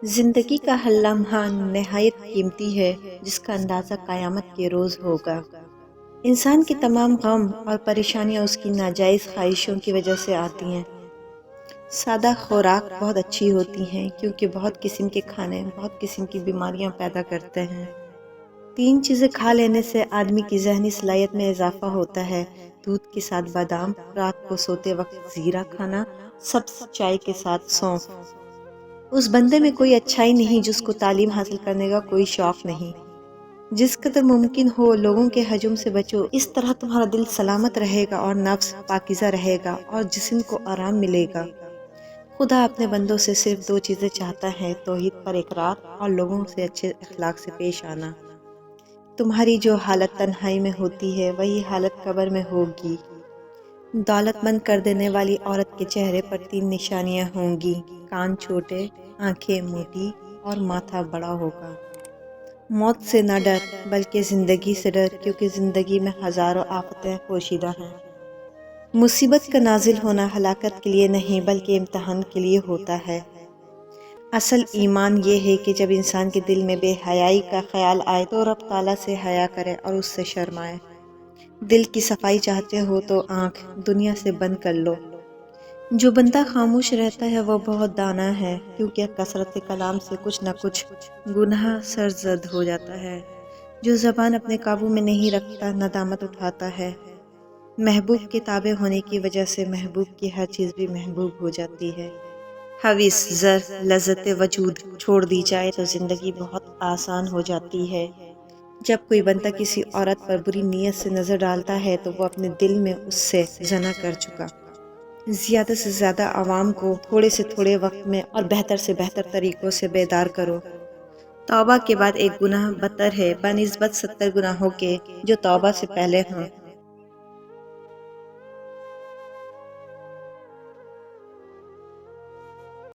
زندگی کا ہر لمحہ نہایت قیمتی ہے، جس کا اندازہ قیامت کے روز ہوگا۔ انسان کے تمام غم اور پریشانیاں اس کی ناجائز خواہشوں کی وجہ سے آتی ہیں۔ سادہ خوراک بہت اچھی ہوتی ہیں کیونکہ بہت قسم کے کھانے بہت قسم کی بیماریاں پیدا کرتے ہیں۔ 3 چیزیں کھا لینے سے آدمی کی ذہنی صلاحیت میں اضافہ ہوتا ہے: دودھ کے ساتھ بادام، رات کو سوتے وقت زیرہ کھانا، سبز چائے کے ساتھ سونف۔ اس بندے میں کوئی اچھائی نہیں جس کو تعلیم حاصل کرنے کا کوئی شوق نہیں۔ جس قدر ممکن ہو لوگوں کے ہجوم سے بچو، اس طرح تمہارا دل سلامت رہے گا اور نفس پاکیزہ رہے گا اور جسم کو آرام ملے گا۔ خدا اپنے بندوں سے صرف 2 چیزیں چاہتا ہے: توحید پر اقرار اور لوگوں سے اچھے اخلاق سے پیش آنا۔ تمہاری جو حالت تنہائی میں ہوتی ہے وہی حالت قبر میں ہوگی۔ دولت مند کر دینے والی عورت کے چہرے پر 3 نشانیاں ہوں گی: کان چھوٹے، آنکھیں موٹی اور ماتھا بڑا ہوگا۔ موت سے نہ ڈر بلکہ زندگی سے ڈر، کیونکہ زندگی میں ہزاروں آفتیں پوشیدہ ہیں۔ مصیبت کا نازل ہونا ہلاکت کے لیے نہیں بلکہ امتحان کے لیے ہوتا ہے۔ اصل ایمان یہ ہے کہ جب انسان کے دل میں بے حیائی کا خیال آئے تو رب تعالیٰ سے حیا کرے اور اس سے شرمائے۔ دل کی صفائی چاہتے ہو تو آنکھ دنیا سے بند کر لو۔ جو بندہ خاموش رہتا ہے وہ بہت دانا ہے، کیونکہ کثرت کلام سے کچھ نہ کچھ گناہ سرزد ہو جاتا ہے۔ جو زبان اپنے قابو میں نہیں رکھتا ندامت اٹھاتا ہے۔ محبوب کے تابع ہونے کی وجہ سے محبوب کی ہر چیز بھی محبوب ہو جاتی ہے۔ حوث، زر، لذت وجود چھوڑ دی جائے تو زندگی بہت آسان ہو جاتی ہے۔ جب کوئی بندہ کسی عورت پر بری نیت سے نظر ڈالتا ہے تو وہ اپنے دل میں اس سے زنا کر چکا۔ زیادہ سے زیادہ عوام کو تھوڑے سے تھوڑے وقت میں اور بہتر سے بہتر طریقوں سے بیدار کرو۔ توبہ کے بعد ایک گناہ بدتر ہے بنسبت 70 گناہوں کے جو توبہ سے پہلے ہوں۔